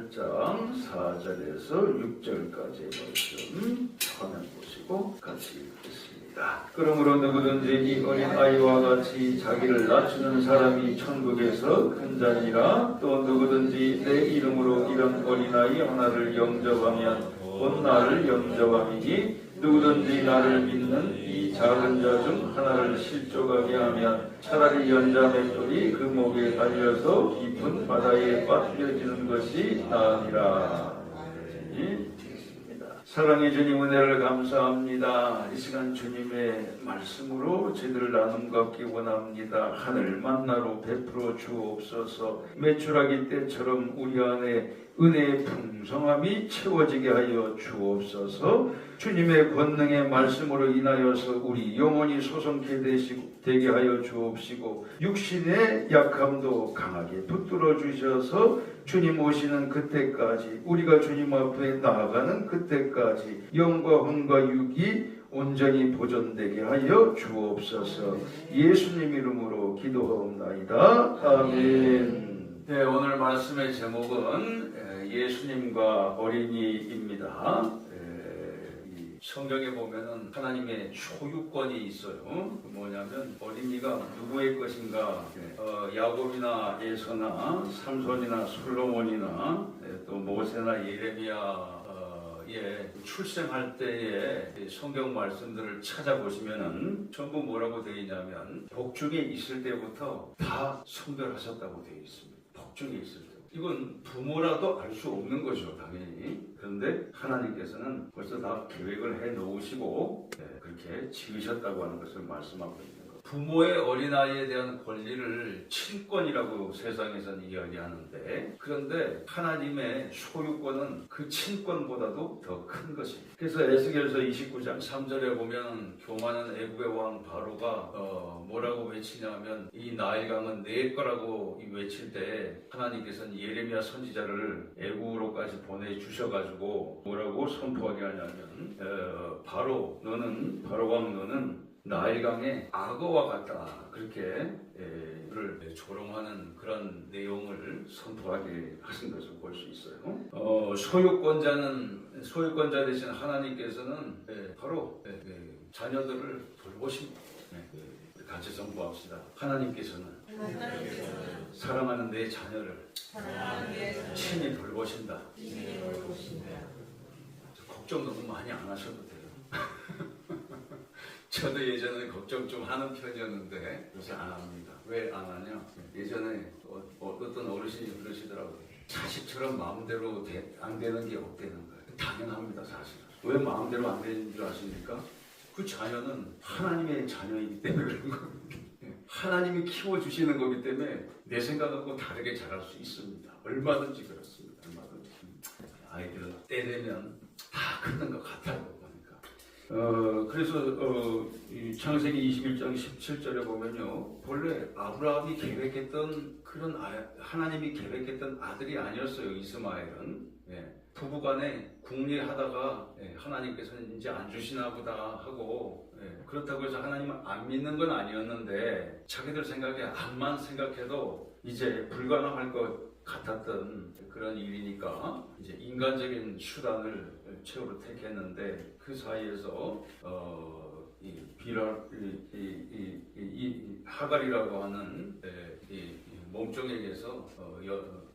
8장 4절에서 6절까지의 말씀 화면 보시고 같이 읽겠습니다. 그러므로 누구든지 이 어린 아이와 같이 자기를 낮추는 사람이 천국에서 큰 자니라. 또 누구든지 내 이름으로 이런 어린아이 하나를 영접하면 곧 나를 영접함이니 누구든지 나를 믿는 이 작은 자 중 하나를 실족하게 하면 차라리 연자 맷돌이 그 목에 달려서 깊은 바다에 빠뜨려지는 것이 나으니라. 사랑의 주님, 은혜를 감사합니다. 이 시간 주님의 말씀으로 저희들 나눔 갖기 원합니다. 하늘 만나로 베풀어 주옵소서. 메추라기 때처럼 우리 안에 은혜의 풍성함이 채워지게 하여 주옵소서. 주님의 권능의 말씀으로 인하여서 우리 영혼이 소성케 되게 하여 주옵시고 육신의 약함도 강하게 붙들어 주셔서 주님 오시는 그때까지, 우리가 주님 앞에 나아가는 그때까지 영과 혼과 육이 온전히 보존되게 하여 주옵소서. 예수님 이름으로 기도하옵나이다. 아멘. 네, 오늘 말씀의 제목은 예수님과 어린이입니다. 성경에 보면은 하나님의 소유권이 있어요. 뭐냐면 어린이가 누구의 것인가? 야곱이나 에서나 삼손이나 솔로몬이나 또 모세나 예레미야 출생할 때의 성경 말씀들을 찾아보시면은 전부 뭐라고 되어 있냐면 복중에 있을 때부터 다 성별하셨다고 되어 있습니다. 복중에 있을 때. 이건 부모라도 알 수 없는 거죠, 당연히. 그런데 하나님께서는 벌써 다 계획을 해 놓으시고 그렇게 지으셨다고 하는 것을 말씀하고 있는 거예요. 부모의 어린아이에 대한 권리를 친권이라고 세상에서는 이야기하는데, 그런데 하나님의 소유권은 그 친권보다도 더 큰 것입니다. 그래서 에스겔서 29장 3절에 보면 교만한 애국의 왕 바로가 뭐라고 외치냐면 이 나일강은 내 거라고 외칠 때 하나님께서는 예레미야 선지자를 애국으로까지 보내주셔가지고 뭐라고 선포하게 하냐면 바로 왕 너는 나일강의 악어와 같다. 그렇게 를 조롱하는 그런 내용을 선포하게 하신 것을 볼 수 있어요. 소유권자 대신 하나님께서는 바로 자녀들을 돌보십니다. 같이 선포합시다. 하나님께서는 사랑하는 내 자녀를 친히 돌보신다. 걱정 너무 많이 안 하셔도 돼요. 저도 예전에 걱정 좀 하는 편이었는데 요새 안 합니다. 왜 안 하냐? 예전에 어떤 어르신이 그러시더라고요. 자식처럼 마음대로 안 되는 게 없다는 거예요. 당연합니다, 사실. 왜 마음대로 안 되는 줄 아십니까? 그 자녀는 하나님의 자녀이기 때문에 그런 겁니다. 하나님이 키워주시는 거기 때문에 내 생각하고 다르게 자랄 수 있습니다. 얼마든지 그렇습니다. 얼마든지. 아이들은 때 되면 다 크는 것 같아요. 그래서 창세기 21장 17절에 보면요, 본래 아브라함이 계획했던 그런 하나님이 계획했던 아들이 아니었어요. 이스마엘은. 부부간에 궁리하다가 하나님께서는 이제 안 주시나 보다 하고, 그렇다고 해서 하나님을 안 믿는 건 아니었는데 자기들 생각에 암만 생각해도 이제 불가능할 것 같았던 그런 일이니까 이제 인간적인 수단을 최후로 택했는데, 그 사이에서 하갈이라고 하는 몸종에게서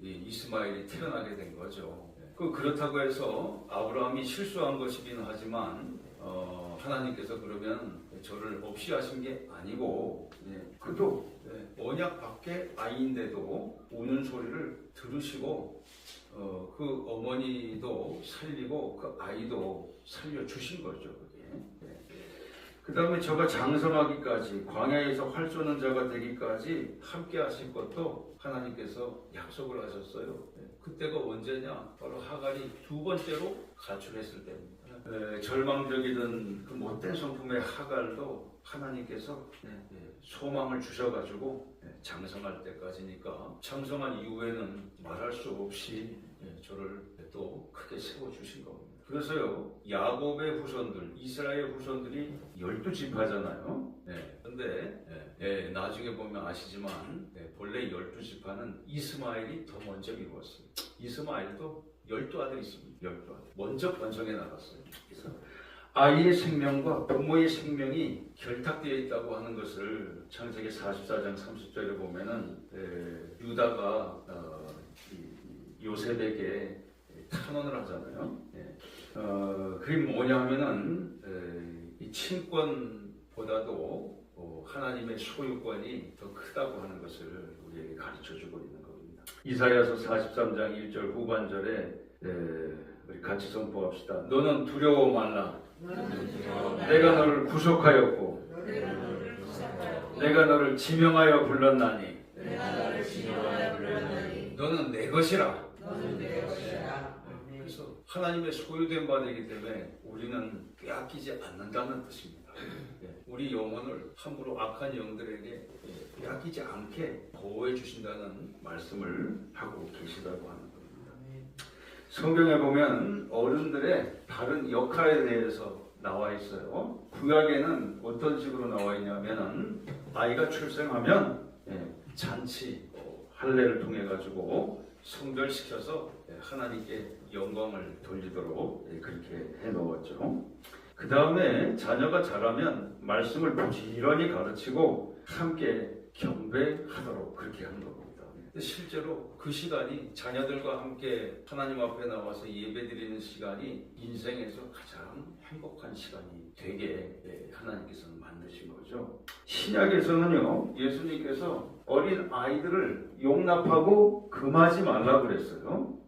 이스마엘이 태어나게 된 거죠. 그렇다고 해서 아브라함이 실수한 것이긴 하지만 하나님께서 그러면 저를 없이 하신 게 아니고, 그도 언약 밖의 아이인데도 우는 소리를 들으시고 그 어머니도 살리고 그 아이도 살려주신 거죠. 그 다음에 저가 장성하기까지, 광야에서 활 쏘는 자가 되기까지 함께 하실 것도 하나님께서 약속을 하셨어요. 그때가 언제냐? 바로 하갈이 두 번째로 가출했을 때입니다. 절망적이던 그 못된 성품의 하갈도 하나님께서 소망을 주셔가지고 장성할 때까지니까, 장성한 이후에는 말할 수 없이 저를 또 크게 세워주신 겁니다. 그래서요, 야곱의 후손들, 이스라엘 후손들이 12지파잖아요. 근데 나중에 보면 아시지만 본래 12지파는 이스마엘이 더 먼저 이루었어요. 이스마엘도 12아들이 있습니다. 12아들. 먼저 번성해 나갔어요. 그래서 아이의 생명과 부모의 생명이 결탁되어 있다고 하는 것을 창세기 44장 30절에 보면은 유다가 요셉에게 탄원을 하잖아요. 그게 뭐냐 하면은 이 친권보다도 하나님의 소유권이 더 크다고 하는 것을 우리에게 가르쳐주고 있는 겁니다. 이사야서 43장 1절 후반절에 우리 같이 선포합시다. 너는 두려워 말라. 내가 너를 구속하였고 내가 너를 지명하여 불렀나니 너는 내 것이라. 그래서 하나님의 소유된 바 되기 때문에 우리는 빼앗기지 않는다는 뜻입니다. 우리 영혼을 함부로 악한 영들에게 빼앗기지 않게 보호해 주신다는 말씀을 하고 계시다고 하는 겁니다. 성경에 보면 어른들의 다른 역할에 대해서 나와 있어요. 구약에는 어떤 식으로 나와 있냐면은 아이가 출생하면 잔치, 할례를 통해 가지고 성별시켜서 하나님께 영광을 돌리도록 그렇게 해놓았죠. 그 다음에 자녀가 자라면 말씀을 부지런히 가르치고 함께 경배하도록 그렇게 하는 겁니다. 실제로 그 시간이 자녀들과 함께 하나님 앞에 나와서 예배드리는 시간이 인생에서 가장 행복한 시간이 되게 하나님께서는 만드신 거죠. 신약에서는요, 예수님께서 어린 아이들을 용납하고 금하지 말라고 그랬어요.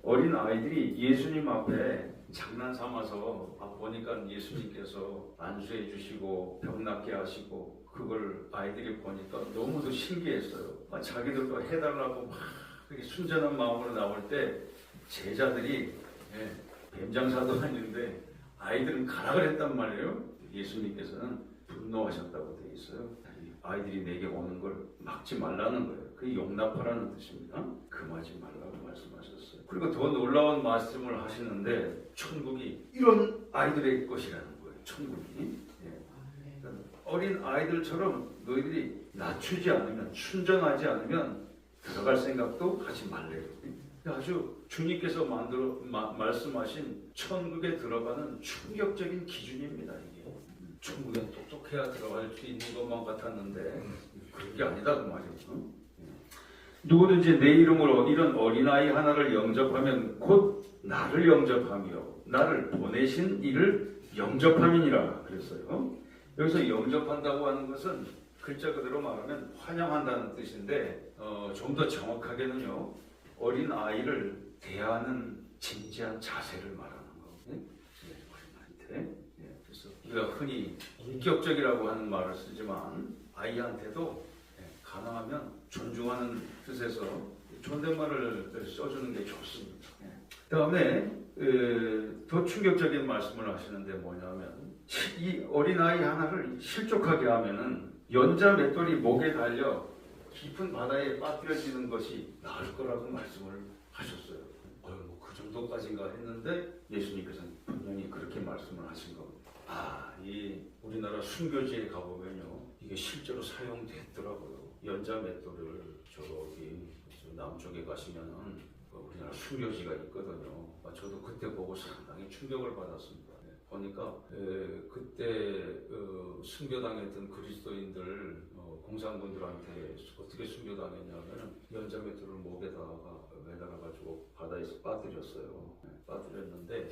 어린 아이들이 예수님 앞에 장난 삼아서 보니까 예수님께서 안수해 주시고 병 낫게 하시고 그걸 아이들이 보니까 너무도 신기했어요. 자기들도 해달라고 막 순전한 마음으로 나올 때 제자들이 뱀장사도 아닌데 아이들은 가라 그랬단 말이에요. 예수님께서는 분노하셨다고 되어 있어요. 아이들이 내게 오는 걸 막지 말라는 거예요. 그게 용납하라는 뜻입니다. 금하지 말라고 말씀하셨어요. 그리고 더 놀라운 말씀을 하시는데 천국이 이런 아이들의 것이라는 거예요. 천국이. 어린 아이들처럼 너희들이 낮추지 않으면, 순전하지 않으면 들어갈 생각도 하지 말래요. 아주 주님께서 말씀하신 천국에 들어가는 충격적인 기준입니다. 이게 천국에 똑똑해야 들어갈 수 있는 것만 같았는데 그런 게 아니다 그 말이죠. 누구든지 내 이름으로 이런 어린아이 하나를 영접하면 곧 나를 영접하며 나를 보내신 이를 영접함이니라 그랬어요. 여기서 영접한다고 하는 것은 글자 그대로 말하면 환영한다는 뜻인데 좀 더 정확하게는요, 어린 아이를 대하는 진지한 자세를 말하는 거거든요. 어린아이한테. 그래서 우리가 흔히 인격적이라고 하는 말을 쓰지만 아이한테도 가능하면 존중하는 뜻에서 존댓말을 써주는 게 좋습니다. 그 다음에 더 충격적인 말씀을 하시는데 뭐냐면 이 어린아이 하나를 실족하게 하면은 연자 맷돌이 목에 달려 깊은 바다에 빠뜨려지는 것이 나을 거라고 말씀을 하셨어요. 그 정도까지인가 했는데 예수님께서는 분명히 그렇게 말씀을 하신 겁니다. 이 우리나라 순교지에 가보면요, 이게 실제로 사용됐더라고요. 연자 맷돌을 저기 남쪽에 가시면은 우리나라 순교지가 있거든요. 저도 그때 보고 상당히 충격을 받았습니다. 보니까 그때 순교당했던 그리스도인들 공산군들한테 어떻게 순교당했냐면 연자 맷돌을 목에다가 매달아가지고 바다에서 빠뜨렸어요. 빠뜨렸는데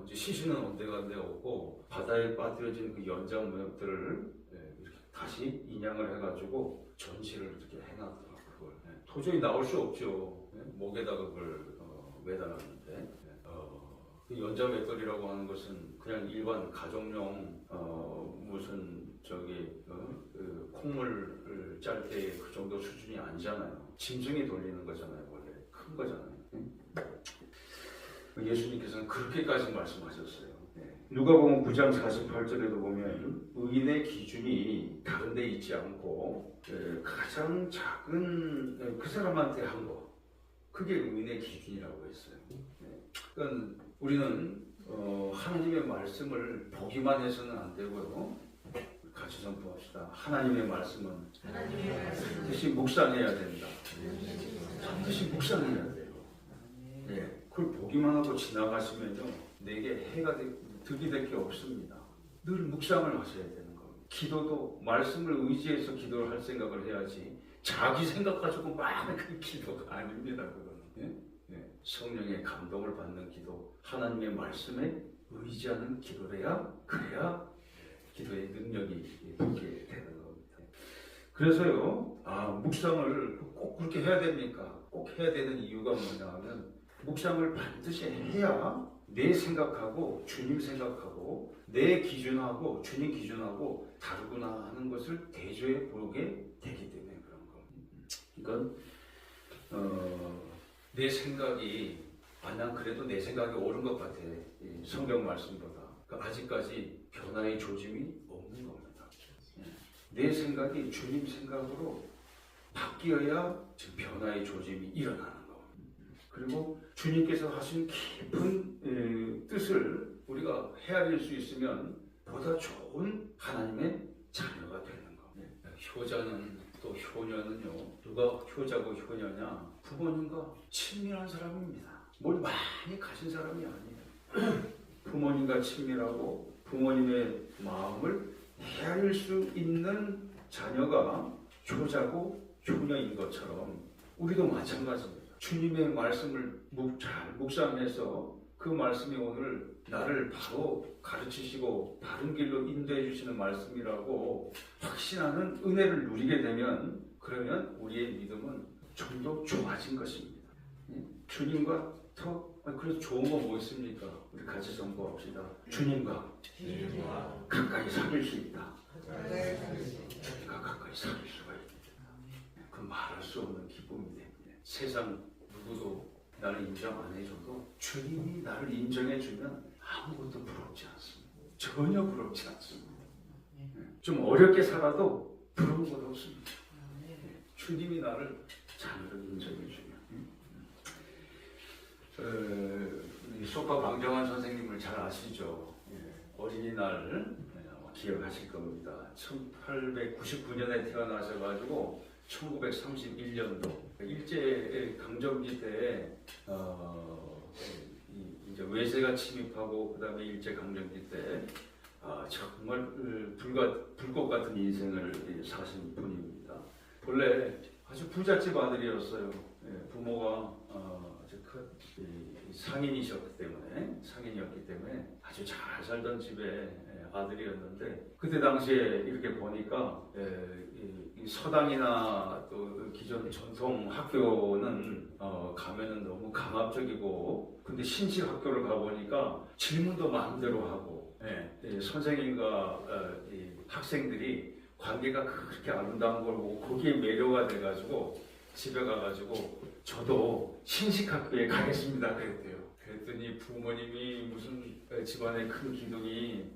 이제 시신은 온데간데 없고 바다에 빠뜨려진 그 연자 맷돌을 이렇게 다시 인양을 해가지고 전시를 이렇게 해놨더라고요. 그걸 도저히 나올 수 없죠. 목에다가 그걸 매달았는데. 그 연자 맷돌이라고 하는 것은 그냥 일반 가정용 무슨 그 콩물을 짤 때 그 정도 수준이 아니잖아요. 짐승이 돌리는 거잖아요. 원래 큰 거잖아요. 예수님께서는 그렇게까지 말씀하셨어요. 누가복음 9장 48절에도 보면 의인의 기준이 다른 데 있지 않고 가장 작은 그 사람한테 한 거, 그게 의인의 기준이라고 했어요. 그러니까 우리는 하나님의 말씀을 보기만 해서는 안 되고요. 같이 선포합시다. 하나님의 말씀은 반드시 묵상해야 된다. 반드시 묵상해야 돼요. 네, 그걸 보기만 하고 지나가시면요, 내게 해가 득이 될 게 없습니다. 늘 묵상을 하셔야 되는 겁니다. 기도도 말씀을 의지해서 기도를 할 생각을 해야지 자기 생각 가지고 막 그 기도가 아닙니다. 그거는. 네? 성령의 감동을 받는 기도, 하나님의 말씀에 의지하는 기도래야 그래야 기도의 능력이 있게 되는 겁니다. 그래서요, 묵상을 꼭 그렇게 해야 됩니까? 꼭 해야 되는 이유가 뭐냐 하면 묵상을 반드시 해야 내 생각하고 주님 생각하고 내 기준하고 주님 기준하고 다르구나 하는 것을 대조해 보게 되기 때문에 그런 겁니다. 그러니까 내 생각이 난 그래도 내 생각이 옳은 것 같아. 성경 말씀보다. 그러니까 아직까지 변화의 조짐이 없는 겁니다. 내 생각이 주님 생각으로 바뀌어야 지금 변화의 조짐이 일어나는 겁니다. 그리고 주님께서 하신 깊은 뜻을 우리가 헤아릴 수 있으면 보다 좋은 하나님의 자녀가 되는 겁니다. 효자는 또 효녀는요, 누가 효자고 효녀냐? 부모님과 친밀한 사람입니다. 뭘 많이 가진 사람이 아니에요. 부모님과 친밀하고 부모님의 마음을 헤아릴 수 있는 자녀가 효자고 효녀인 것처럼 우리도 마찬가지입니다. 주님의 말씀을 잘 묵상해서 그 말씀이 오늘 나를 바로 가르치시고 바른 길로 인도해 주시는 말씀이라고 확신하는 은혜를 누리게 되면 그러면 우리의 믿음은 좀 더 좋아진 것입니다. 주님과 더 그래서 좋은 거 뭐 있습니까? 우리 같이 선포합시다. 주님과 가까이 사귈 수 있다. 주님과 가까이 사귈 수가 있다. 그 말할 수 없는 기쁨이 됩니다. 세상 누구도 나를 인정 안 해줘도 주님이 나를 인정해주면 아무것도 부럽지 않습니다. 전혀 부럽지 않습니다. 좀 어렵게 살아도 부러운 것 없습니다. 주님이 나를 자녀로 인정해주면. 소파 방정환 선생님을 잘 아시죠? 어린이날 기억하실 겁니다. 1899년에 태어나셔가지고 1931년도 일제 강점기 때 이제 외세가 침입하고 그다음에 일제 강점기 때 정말 불꽃 같은 인생을 사신 분입니다. 본래 아주 부잣집 아들이었어요. 부모가 아주 큰 상인이었기 때문에 아주 잘 살던 집의 아들이었는데 그때 당시에 이렇게 보니까 이 서당이나 또 기존 전통 학교는 가면은 너무 강압적이고 근데 신식 학교를 가보니까 질문도 마음대로 하고 선생님과 학생들이 관계가 그렇게 아름다운 걸 보고 거기에 매료가 돼가지고 집에 가가지고 저도 신식 학교에 가겠습니다 그랬대요. 그랬더니 부모님이 무슨 집안의 큰 기둥이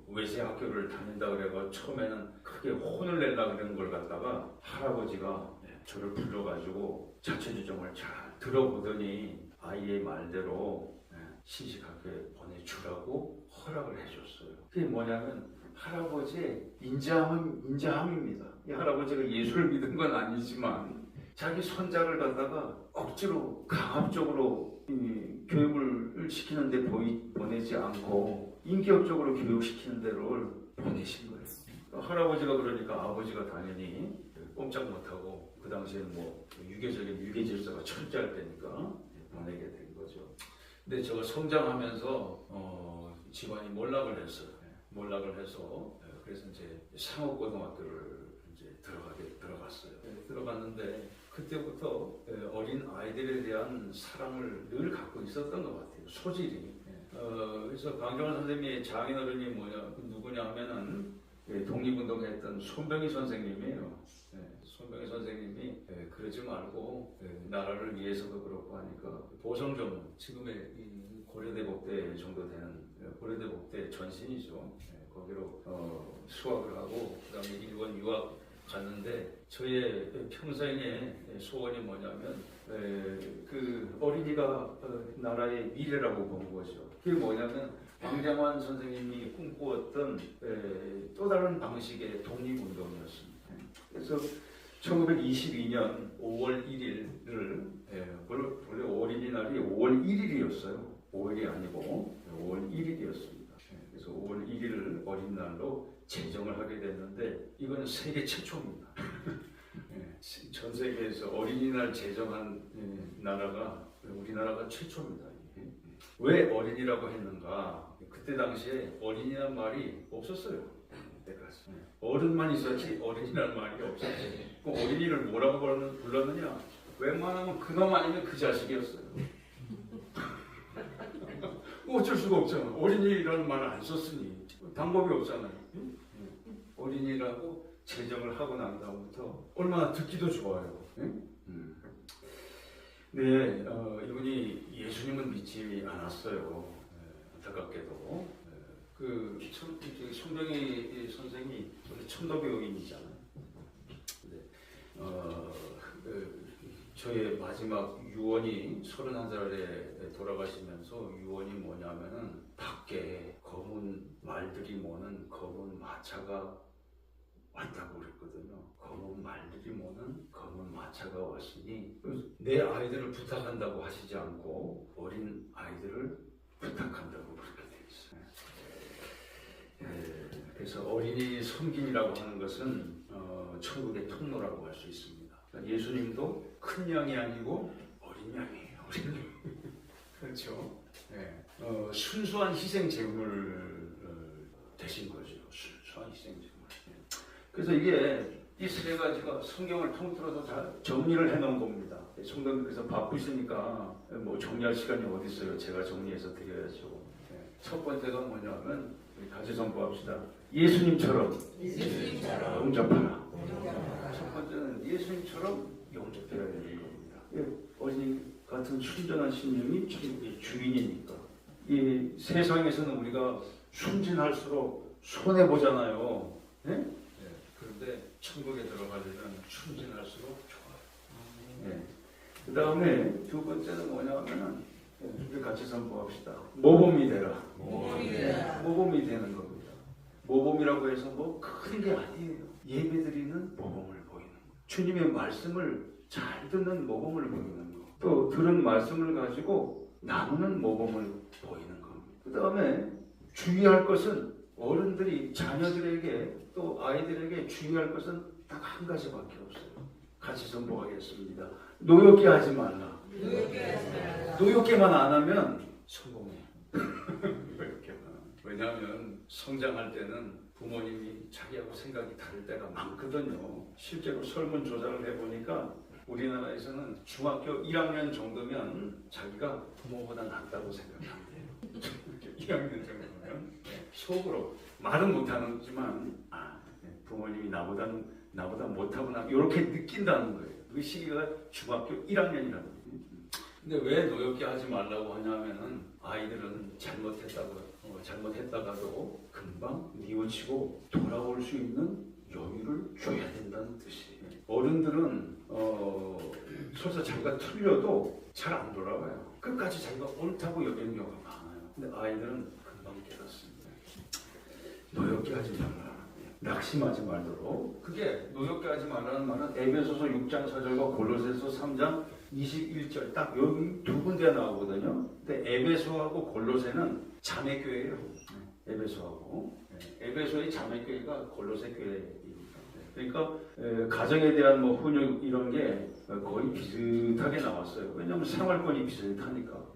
외세 학교를 다닌다 그래가 처음에는 크게 혼을 내려고 그러는 걸 갖다가 할아버지가 저를 불러가지고 자초지종을 잘 들어보더니 아이의 말대로 신식 학교에 보내주라고 허락을 해줬어요. 그게 뭐냐면 할아버지의 인자함입니다. 이 할아버지가 예수를 믿은 건 아니지만 자기 손자를 갖다가 억지로 강압적으로 교육을 시키는데 보내지 않고 인격적으로 교육시키는 데를 보내신 거예요. 할아버지가 그러니까 아버지가 당연히 꼼짝 못하고 그 당시에는 뭐 유교 질서가 철저할 때니까 보내게 된 거죠. 근데 제가 성장하면서 집안이 몰락을 했어요. 몰락을 해서 그래서 이제 상업고등학교를 이제 들어갔어요. 들어갔는데 그때부터 어린 아이들에 대한 사랑을 늘 갖고 있었던 것 같아요. 소질이. 그래서 방정환 선생님의 장인어른이 누구냐 하면은 독립운동했던 손병희 선생님이에요. 손병희 선생님이 그러지 말고 나라를 위해서도 그렇고 하니까 보성전 지금의 이 고려대복대 정도 되는 고려대복대 전신이죠. 거기로 수학을 하고 그다음에 일본 유학 갔는데 저의 평생의 소원이 뭐냐면 그 어린이가 나라의 미래라고 보는 거죠. 그게 뭐냐면 왕장환 선생님이 꿈꾸었던 또 다른 방식의 독립운동이었습니다. 그래서 1922년 5월 1일을 원래 어린이날이 5월 1일이었어요. 5일이 아니고 5월 1일이었습니다. 그래서 5월 1일을 어린날로 제정을 하게 됐는데 이건 세계 최초입니다. 전 세계에서 어린이날 제정한 나라가 우리나라가 최초입니다. 왜 어린이라고 했는가? 그때 당시에 어린이란 말이 없었어요. 어른만 있었지 어린이란 말이 없었지. 그 어린이를 뭐라고 불렀느냐? 웬만하면 그놈 아니면 그 자식이었어요. 어쩔 수가 없잖아. 어린이라는 말을 안 썼으니 방법이 없잖아요. 어린이라고 제정을 하고 난 다음부터 얼마나 듣기도 좋아요. 네, 이분이 예수님은 믿지 않았어요. 안타깝게도. 그 손병희 선생이 원래 천도교인이잖아요. 저의 마지막 유언이 31살에 돌아가시면서 유언이 뭐냐면은 밖에 검은 말들이 모는 검은 마차가 왔다고 그랬거든요. 검은 말들이 모는 검은 마차가 왔으니 내 아이들을 부탁한다고 하시지 않고 어린 아이들을 부탁한다고 그렇게 돼 있어요. 그래서 어린이 섬김이라고 하는 것은 천국의 통로라고 할 수 있습니다. 예수님도 큰 양이 아니고 어린 양이에요. 그렇죠. 순수한 희생 제물 되신 거죠. 순수한 희생 제물. 그래서 이게 이 세 가지가 성경을 통틀어서 다 정리를 해놓은 겁니다. 성도님께서 바쁘시니까 뭐 정리할 시간이 어디 있어요? 제가 정리해서 드려야죠. 첫 번째가 뭐냐면 우리 같이 선포합시다. 예수님처럼 영접하라. 첫 번째는 예수님처럼 영접해야 되는 겁니다. 어린이 같은 순전한 신령이 천국의 주인이니까. 이 세상에서는 우리가 순진할수록 손해 보잖아요. 네? 그런데 천국에 들어가려면 순진할수록 좋아요. 그 다음에 두 번째는 뭐냐면은 우리 같이 선포합시다. 모범이 되라. 모범이 되는 겁니다. 모범이라고 해서 뭐 큰 게 아니에요. 예배드리는 모범을 보이는 거. 주님의 말씀을 잘 듣는 모범을 보이는 거. 또 들은 말씀을 가지고 나누는 모범을 보이는 겁니다. 그 다음에 주의할 것은 어른들이 자녀들에게 또 아이들에게 주의할 것은 딱 한 가지밖에 없어요. 같이 선포하겠습니다. 노엽게 하지 말라. 노엽게만 안 하면 성공해. 왜냐하면 성장할 때는 부모님이 자기하고 생각이 다를 때가 많거든요. 실제로 설문조사를 해보니까 우리나라에서는 중학교 1학년 정도면 자기가 부모보다 낫다고 생각한대요. 1학년 정도면 속으로 말은 못하지만 부모님이 나보다 못하구나 이렇게 느낀다는 거예요. 그 시기가 중학교 1학년이라는 거예요. 근데 왜 노엽게 하지 말라고 하냐면은 아이들은 잘못했다가도 금방 뉘우치고 돌아올 수 있는 여유를 줘야 된다는 뜻이에요. 어른들은 설사 자기가 틀려도 잘 안 돌아와요. 끝까지 자기가 옳다고 여기는 경우가 많아요. 근데 아이들은 금방 깨닫습니다. 노엽게 하지 말라. 낙심하지 말도록. 그게 노엽게 하지 말라는 말은 에베소서 6장 4절과 골로새서 3장 21절 딱 여기 두 군데 나오거든요. 근데 에베소하고 골로새는 자매교회예요. 에베소의 자매교회가 골로새 교회입니다. 그러니까 가정에 대한 뭐 훈육 이런 게 거의 비슷하게 나왔어요. 왜냐하면 생활권이 비슷하니까.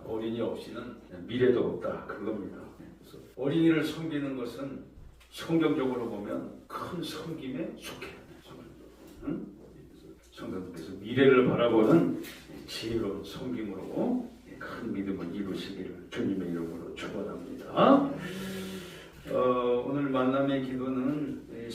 어린이 없이는 미래도 없다 그겁니다. 그래서 어린이를 섬기는 것은 성경적으로 보면 큰 섬김에 속해요. 성경께서 미래를 바라보는 지혜로운 섬김으로 큰 믿음을 이루시기를 주님의 이름으로 축원합니다.